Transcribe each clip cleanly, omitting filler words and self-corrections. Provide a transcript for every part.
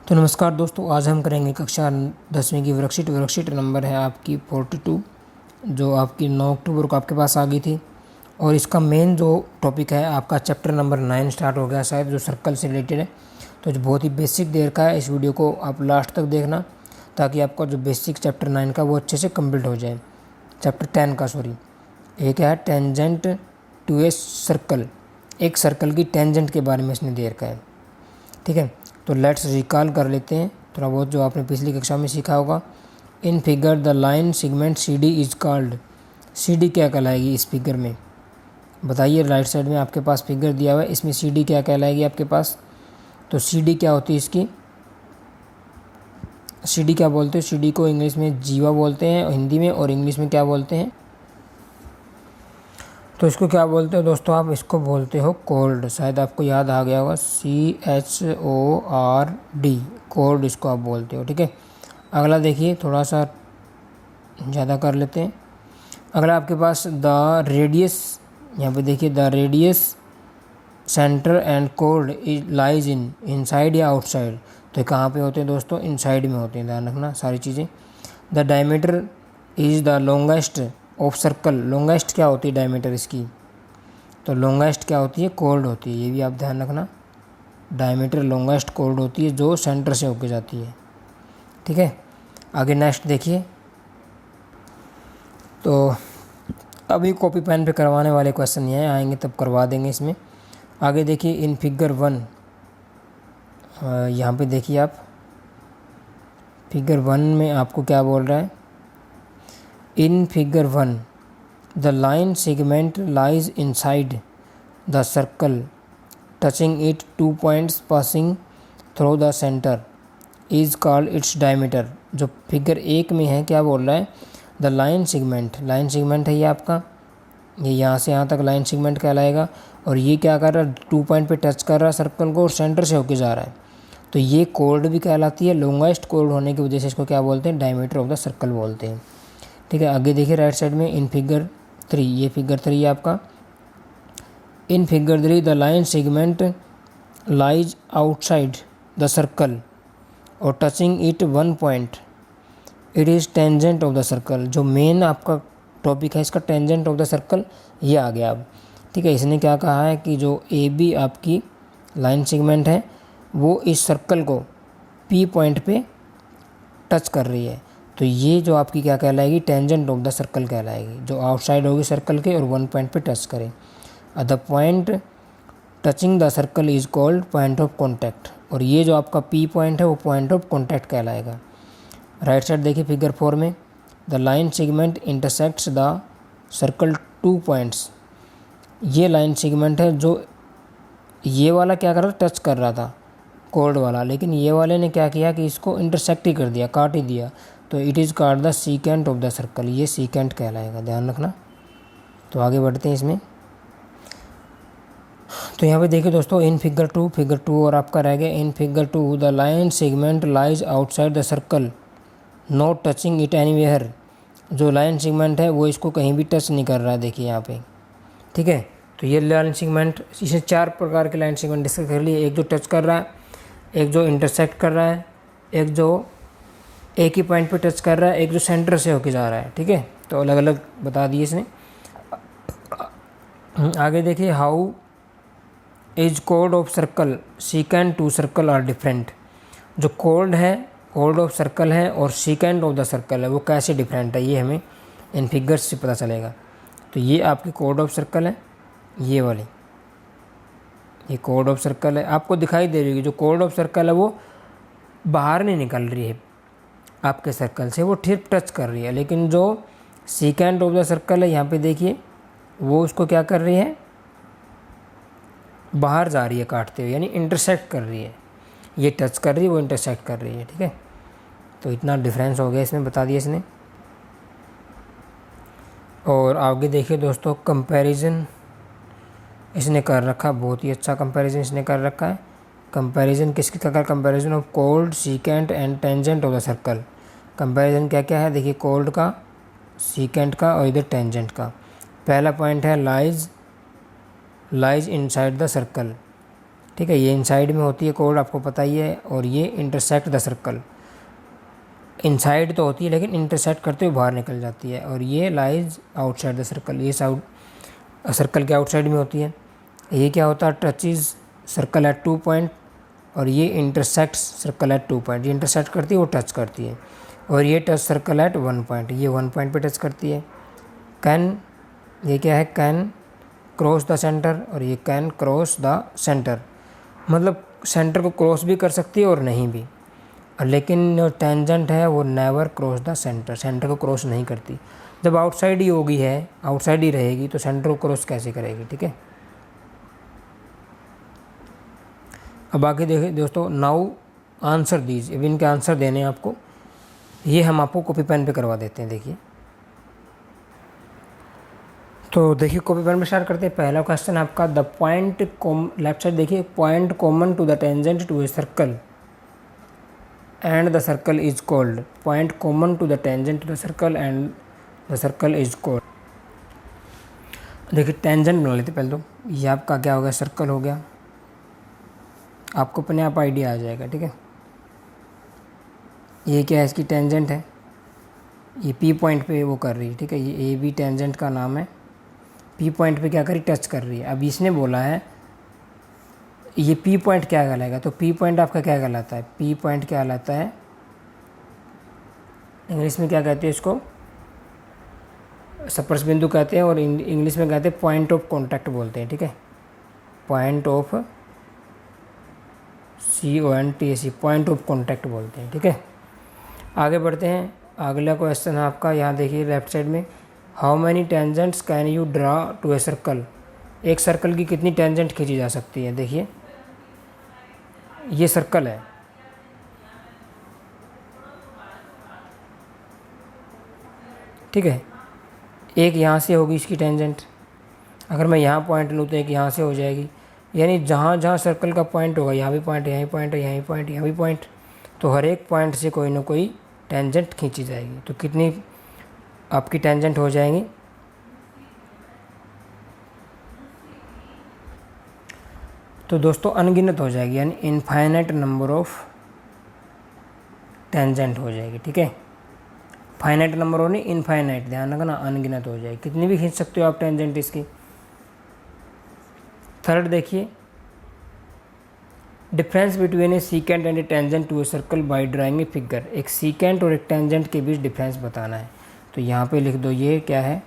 तो नमस्कार दोस्तों, आज हम करेंगे कक्षा 10वीं की वर्कशीट नंबर है आपकी 42, जो आपकी 9 अक्टूबर को आपके पास आ गई थी। और इसका मेन जो टॉपिक है आपका चैप्टर नंबर 9 स्टार्ट हो गया शायद, जो सर्कल से रिलेटेड है। तो जो बहुत ही बेसिक देर का है, इस वीडियो को आप लास्ट तक देखना ताकि आपका जो बेसिक चैप्टर 9 का वो अच्छे से कम्प्लीट हो जाए। चैप्टर 10 का एक है टेंजेंट टू ए सर्कल, एक सर्कल की टेंजेंट के बारे में इसने दे रखा है। ठीक है, तो लेट्स रिकॉल कर लेते हैं थोड़ा बहुत जो आपने पिछली कक्षा में सीखा होगा। In figure the line segment C D is called, C D क्या कहलाएगी इस फिगर में, बताइए। राइट साइड में आपके पास फिगर दिया हुआ है, इसमें सी डी क्या कहलाएगी आपके पास। तो सी डी क्या होती है इसकी, सी डी क्या बोलते हैं, सी डी को इंग्लिश में जीवा बोलते हैं हिंदी में, और इंग्लिश में क्या बोलते हैं, तो इसको क्या बोलते हो दोस्तों, आप इसको बोलते हो कोल्ड। शायद आपको याद आ गया होगा, CHORD, कोल्ड इसको आप बोलते हो। ठीक है, अगला देखिए, थोड़ा सा ज़्यादा कर लेते हैं। अगला आपके पास द रेडियस, यहाँ पे देखिए the radius centre and cold lies in, inside या आउटसाइड। तो कहाँ पे होते हैं दोस्तों, इनसाइड में होते हैं, ध्यान रखना सारी चीज़ें। The diameter is the longest of circle, longest क्या होती है डायमीटर इसकी, तो लॉन्गेस्ट क्या होती है, कोल्ड होती है, ये भी आप ध्यान रखना। डायमीटर लॉन्गेस्ट कोल्ड होती है जो सेंटर से होके जाती है। ठीक है, आगे नेक्स्ट देखिए। तो अभी कॉपी पेन पे करवाने वाले क्वेश्चन नहीं है, आएंगे तब करवा देंगे इसमें। आगे देखिए इन फिगर 1, यहाँ पे देखिए आप फिगर 1 में आपको क्या बोल रहा है। In figure 1 the line segment lies inside the circle touching it, 2 points passing through the centre is called its diameter. जो फिगर 1 में है क्या बोल रहा है, the line segment, line segment है ये आपका, ये यहाँ से यहाँ तक लाइन सेगमेंट कहलाएगा। और ये क्या कर रहा है, 2 पॉइंट पे टच कर रहा है सर्कल को और सेंटर से होके जा रहा है, तो ये कोल्ड भी कहलाती है। लॉन्गेस्ट कोल्ड होने की वजह से इसको क्या बोलते हैं, डायमीटर ऑफ द सर्कल बोलते हैं। ठीक है, आगे देखिए राइट साइड में इन फिगर 3, ये फिगर 3 है आपका। In figure 3 the line segment lies outside the circle और touching it 1 point, it is tangent of the circle. जो मेन आपका टॉपिक है इसका, टेंजेंट ऑफ द सर्कल, ये आ गया अब। ठीक है, इसने क्या कहा है कि जो ए बी आपकी लाइन सेगमेंट है वो इस सर्कल को पी पॉइंट पे टच कर रही है, तो ये जो आपकी क्या कहलाएगी, टेंजेंट ऑफ द सर्कल कहलाएगी, जो आउटसाइड होगी सर्कल के और 1 पॉइंट पे टच करे। The point touching the circle is called point of contact, और ये जो आपका पी पॉइंट है वो पॉइंट ऑफ कॉन्टैक्ट कहलाएगा। राइट साइड देखिए फिगर 4 में the line segment intersects the circle 2 points, ये लाइन सेगमेंट है जो ये वाला क्या कर रहा था, टच कर रहा था कोल्ड वाला, लेकिन ये वाले ने क्या किया कि इसको इंटरसेक्ट ही कर दिया, काट ही दिया, तो it is called the secant of the circle, ये सीकेंट कहलाएगा, ध्यान रखना। तो आगे बढ़ते हैं इसमें। तो यहाँ पे देखिए दोस्तों, इन फिगर 2 और आपका रह गया in figure 2 the line segment lies outside the circle not touching it anywhere. जो लाइन सेगमेंट है वो इसको कहीं भी टच नहीं कर रहा है, देखिए यहाँ पे। ठीक है, तो ये लाइन सेगमेंट, इसे 4 प्रकार के लाइन सेगमेंट डिस्कस कर लिए। एक जो टच कर रहा है, एक जो इंटरसेक्ट कर रहा है, एक जो एक ही पॉइंट पे टच कर रहा है, एक जो सेंटर से होके जा रहा है। ठीक है, तो अलग अलग बता दिए इसने। आगे देखिए, हाउ इज कोड of circle secant to circle are different. जो कोड है, कोड ऑफ सर्कल है, और सीकेंट ऑफ द सर्कल है, वो कैसे डिफरेंट है, ये हमें इन फिगर्स से पता चलेगा। तो ये आपकी कोड ऑफ सर्कल है, ये वाली, ये कोड ऑफ सर्कल है, आपको दिखाई दे रही है। जो कोड ऑफ सर्कल है वो बाहर नहीं निकल रही है आपके सर्कल से, वो ठीक टच कर रही है। लेकिन जो सीकेंट ऑफ द सर्कल है, यहाँ पे देखिए, वो उसको क्या कर रही है, बाहर जा रही है काटते हुए, यानी इंटरसेक्ट कर रही है। ये टच कर रही है, वो इंटरसेक्ट कर रही है। ठीक है, तो इतना डिफरेंस हो गया इसमें, बता दिया इसने। और आगे देखिए दोस्तों, कंपैरिजन इसने कर रखा, बहुत ही अच्छा कंपैरिजन इसने कर रखा है। कंपैरिजन किसकी का, comparison of cold, secant and tangent of the circle. Comparison क्या क्या है, देखिए, कोल्ड का, सीकेंट का और इधर टेंजेंट का। पहला पॉइंट है लाइज इनसाइड द सर्कल। ठीक है, ये इनसाइड में होती है कॉर्ड, आपको पता ही है, और ये इंटरसेक्ट द सर्कल, इनसाइड तो होती है लेकिन इंटरसेक्ट करते हुए बाहर निकल जाती है, और ये लाइज आउटसाइड द सर्कल, ये सर्कल के आउटसाइड में होती है। ये क्या होता है, टचेज सर्कल एट 2 पॉइंट, और ये इंटरसेक्ट सर्कल एट 2 पॉइंट, ये इंटरसेक्ट करती है वो टच करती है, और ये टच सर्कल एट 1 पॉइंट, ये 1 पॉइंट पे टच करती है। कैन, ये क्या है, कैन क्रॉस द सेंटर, और ये कैन क्रॉस द सेंटर, मतलब सेंटर को क्रॉस भी कर सकती है और नहीं भी, और लेकिन जो टेंजेंट है वो never cross the centre, centre को क्रॉस नहीं करती। जब आउटसाइड ही होगी है, आउटसाइड ही रहेगी तो सेंटर को क्रॉस कैसे करेगी, ठीक है। अब आगे देखिए दोस्तों, नाउ आंसर दीजिए, अब इनके आंसर देने हैं आपको, ये हम आपको कॉपी पेन पे करवा देते हैं। देखिए, तो देखिए कॉपी पेन में स्टार्ट करते हैं। पहला क्वेश्चन आपका, द पॉइंट लेफ्ट साइड देखिए, point common to the tangent to a circle and the circle is called, point common to the tangent to the circle and the circle is called. देखिए tangent बना लेते पहले, तो ये आपका क्या हो गया, सर्कल हो गया, आपको अपने आप आइडिया आ जाएगा, ठीक है। ये क्या है, इसकी टेंजेंट है, ये पी पॉइंट पे वो कर रही है, ठीक है, ये ए बी टेंजेंट का नाम है, पी पॉइंट पे क्या कर रही, टच कर रही है। अब इसने बोला है ये पी पॉइंट क्या कहलाएगा, तो पी पॉइंट आपका क्या कहलाता है, पी पॉइंट क्या कहलाता है, इंग्लिश में क्या कहते हैं इसको, स्पर्श बिंदु कहते हैं, और इंग्लिश में कहते हैं पॉइंट ऑफ कॉन्टैक्ट बोलते हैं, ठीक है, point of CONTACT, point of contact बोलते हैं, ठीक है। आगे बढ़ते हैं, अगला क्वेश्चन है आपका, यहाँ देखिए लेफ्ट साइड में, how many tangents can you draw to a circle, एक सर्कल की कितनी टेंजेंट खींची जा सकती है। देखिए ये सर्कल है, ठीक है, एक यहाँ से होगी इसकी टेंजेंट, अगर मैं यहाँ पॉइंट लूँ तो एक यहाँ से हो जाएगी, यानी जहाँ जहाँ सर्कल का पॉइंट होगा, यहाँ भी पॉइंट, यहाँ भी पॉइंट, यहाँ भी पॉइंट, यहाँ भी पॉइंट, तो हर एक पॉइंट से कोई ना कोई टेंजेंट खींची जाएगी। तो कितनी आपकी टेंजेंट हो जाएंगी, तो दोस्तों अनगिनत हो जाएगी, यानी इनफाइनाइट नंबर ऑफ टेंजेंट हो जाएगी, ठीक है। फाइनाइट नंबर हो नहीं, इनफाइनाइट, ध्यान रखना, अनगिनत हो जाएगी, कितनी भी खींच सकते हो आप टेंजेंट इसकी। थर्ड देखिए, difference between a secant and a tangent to a circle by drawing a figure, एक सीकेंट और एक टेंजेंट के बीच डिफरेंस बताना है। तो यहाँ पे लिख दो ये क्या है,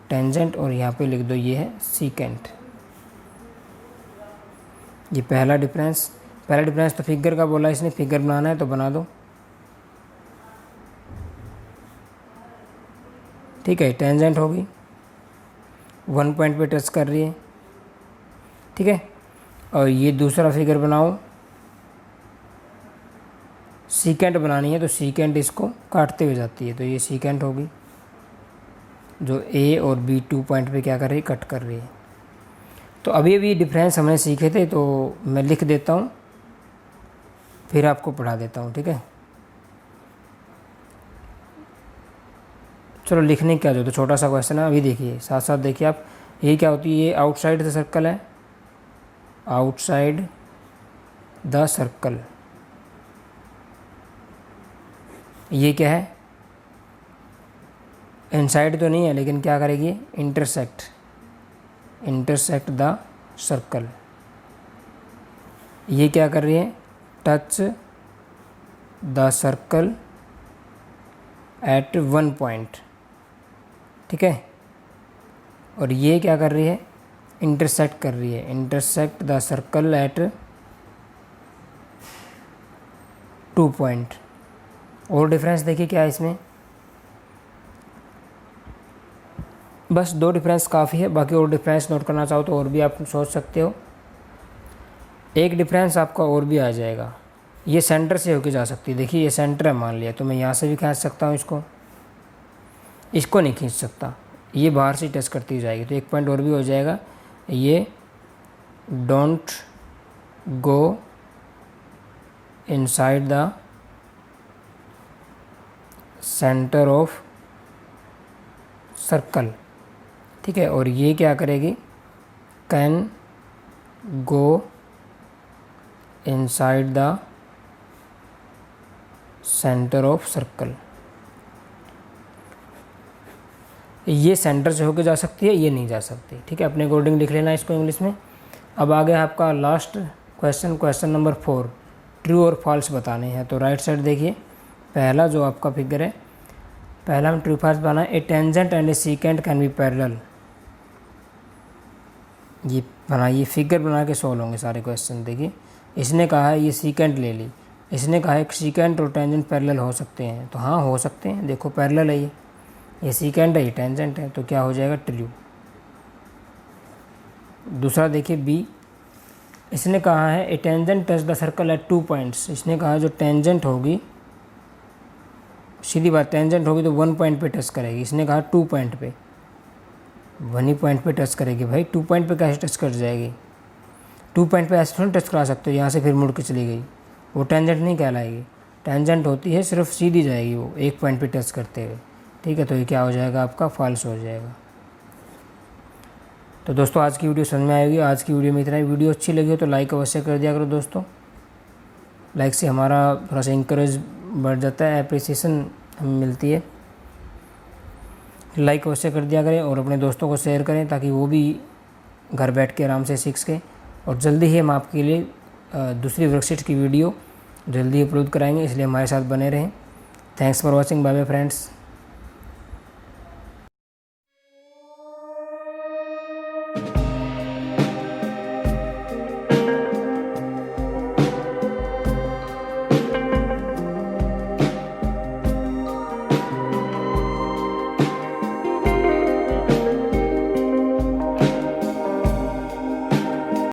टेंजेंट, और यहाँ पे लिख दो ये है सीकेंट। ये पहला डिफरेंस तो फिगर का बोला इसने, फिगर बनाना है तो बना दो, ठीक है। टेंजेंट होगी, 1 पॉइंट पे टच कर रही है, ठीक है। और ये दूसरा फिगर बनाओ, सीकेंट बनानी है, तो सीकेंट इसको काटते हुए जाती है, तो ये सीकेंट होगी, जो ए और बी 2 पॉइंट पे क्या कर रही है, कट कर रही है। तो अभी अभी डिफरेंस हमने सीखे थे, तो मैं लिख देता हूँ, फिर आपको पढ़ा देता हूँ, ठीक है। चलो लिखने क्या जो, तो छोटा सा क्वेश्चन है, अभी देखिए साथ साथ देखिए आप, ये क्या होती है, ये आउटसाइड द सर्कल है, आउटसाइड द सर्कल, ये क्या है, इनसाइड तो नहीं है, लेकिन क्या करेगी, इंटरसेक्ट द सर्कल, ये क्या कर रही है, touch the circle eight 1 point, ठीक है। और ये क्या कर रही है, इंटरसेक्ट कर रही है, intersect the circle at 2 point. और डिफरेंस देखिए क्या है इसमें, बस 2 डिफरेंस काफ़ी है, बाकी और डिफरेंस नोट करना चाहो तो और भी आप सोच सकते हो। एक डिफरेंस आपका और भी आ जाएगा, ये सेंटर से होके जा सकती है, देखिए ये सेंटर है मान लिया, तो मैं यहाँ से भी खींच सकता हूँ इसको नहीं खींच सकता, ये बाहर से टच करती जाएगी, तो 1 पॉइंट और भी हो जाएगा। ये don't go inside the centre of circle, ठीक है। और ये क्या करेगी, can go inside the centre of circle. ये सेंटर से होकर जा सकती है, ये नहीं जा सकती। ठीक है, अपने अकॉर्डिंग लिख लेना इसको इंग्लिश में। अब आगे आपका लास्ट क्वेश्चन नंबर 4, ट्रू और फॉल्स बताने हैं। तो राइट साइड देखिए, पहला जो आपका फिगर है, पहला हम ट्रू फॉल्स बनाए। A tangent and a secant can be parallel. ये बनाइए, फिगर बना के सॉल्व होंगे सारे क्वेश्चन। देखिए, इसने कहा है ये सीकेंट ले ली, इसने कहा है सीकेंट और टेंजेंट पैरेलल हो सकते हैं। तो हाँ, हो सकते हैं। देखो पैरेलल है, ये सीकेंट है, ये टेंजेंट है, तो क्या हो जाएगा, ट्रू। दूसरा देखिए बी, इसने कहा है a tangent touch the circle at 2 points. इसने कहा जो टेंजेंट होगी, सीधी बात, टेंजेंट होगी तो 1 पॉइंट पे टच करेगी। इसने कहा 2 पॉइंट पे, 1 ही पॉइंट पे टच करेगी। भाई 2 पॉइंट पे कैसे टच कर जाएगी? 2 पॉइंट पे ऐसे थोड़ी टच करा सकते हो, यहाँ से फिर मुड़ के चली गई, वो टेंजेंट नहीं कहलाएगी। टेंजेंट होती है सिर्फ सीधी जाएगी वो 1 पॉइंट पे टच करते हुए। ठीक है, तो ये क्या हो जाएगा आपका, फॉल्स हो जाएगा। तो दोस्तों आज की वीडियो समझ में आएगी। आज की वीडियो में इतना ही। वीडियो अच्छी लगी हो तो लाइक अवश्य कर दिया करो दोस्तों। लाइक से हमारा थोड़ा सा इंकरेज बढ़ जाता है, अप्रिसिएशन हमें मिलती है। लाइक अवश्य कर दिया करें और अपने दोस्तों को शेयर करें ताकि वो भी घर बैठ के आराम से सीख सकें। और जल्दी ही हम आपके लिए दूसरी वर्कशीट की वीडियो जल्दी अपलोड कराएंगे, इसलिए हमारे साथ बने रहें। Thanks for watching. Bye bye friends.